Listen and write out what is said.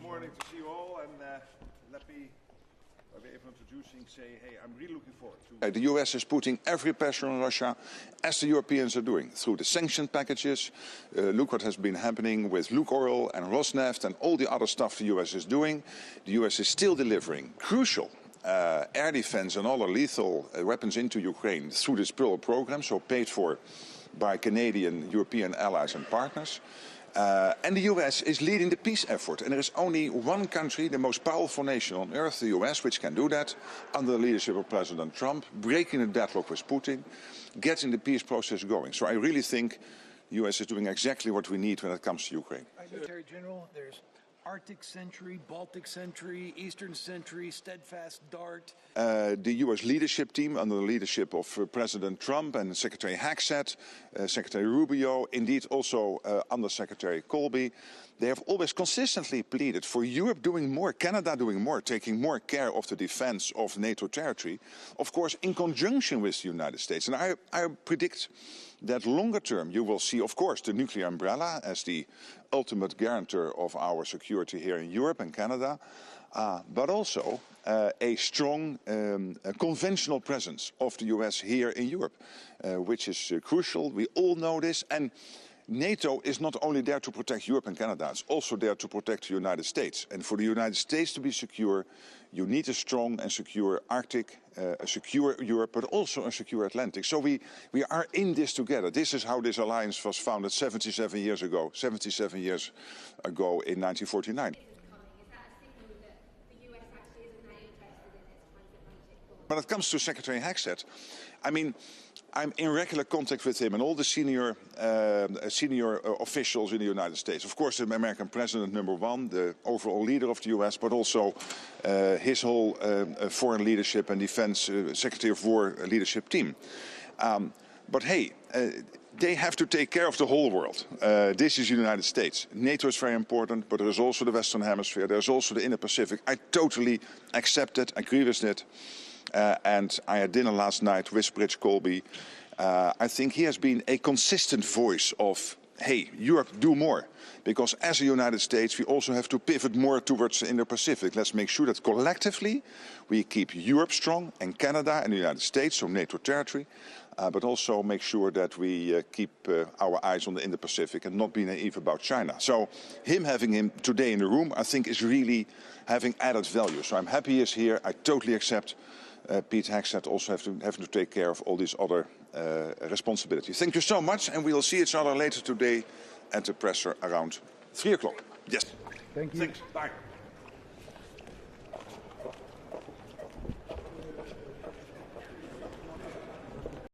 morning to see you all, and let me, by way of introducing, say, hey, I'm really looking forward to... The US is putting every pressure on Russia, as the Europeans are doing, through the sanction packages. Look what has been happening with Lukoil and Rosneft and all the other stuff the US is doing. The US is still delivering crucial air defense and other lethal weapons into Ukraine through this Pearl program, so paid for by Canadian, European allies and partners. And the US is leading the peace effort. And there is only one country, the most powerful nation on earth, the US, which can do that under the leadership of President Trump, breaking the deadlock with Putin, getting the peace process going. So I really think the US is doing exactly what we need when it comes to Ukraine. Secretary-General, there's Arctic Sentry, Baltic Sentry, Eastern Sentry, Steadfast Dart. The US leadership team under the leadership of President Trump and Secretary Hagsett, Secretary Rubio, indeed also Under Secretary Colby, they have always consistently pleaded for Europe doing more, Canada doing more, taking more care of the defense of NATO territory, of course in conjunction with the United States. And I predict that longer term you will see, of course, the nuclear umbrella as the ultimate guarantor of our security here in Europe and Canada, but also a strong conventional presence of the US here in Europe, which is crucial. We all know this. And NATO is not only there to protect Europe and Canada, it's also there to protect the United States. And for the United States to be secure, you need a strong and secure Arctic, a secure Europe, but also a secure Atlantic. So we are in this together. This is how this alliance was founded 77 years ago in 1949. When it comes to Secretary Hagsett, I mean, I'm in regular contact with him and all the senior officials in the United States. Of course, the American president, #1, the overall leader of the US, but also his whole foreign leadership and defense Secretary of War leadership team. But hey, they have to take care of the whole world. This is the United States. NATO is very important, but there is also the Western Hemisphere. There's also the Indo-Pacific. I totally accept it, agree with it. And I had dinner last night with Bridge Colby. I think he has been a consistent voice of, hey, Europe, do more. Because as a United States, we also have to pivot more towards the Indo-Pacific. Let's make sure that collectively we keep Europe strong and Canada and the United States, so NATO territory, but also make sure that we keep our eyes on the Indo-Pacific and not be naive about China. So having him today in the room, I think is really having added value. So I'm happy he's here. I totally accept Pete Hagsett also having to take care of all these other responsibilities. Thank you so much, and we'll see each other later today at the presser around 3 o'clock. Yes. Thank you. Thanks. Bye.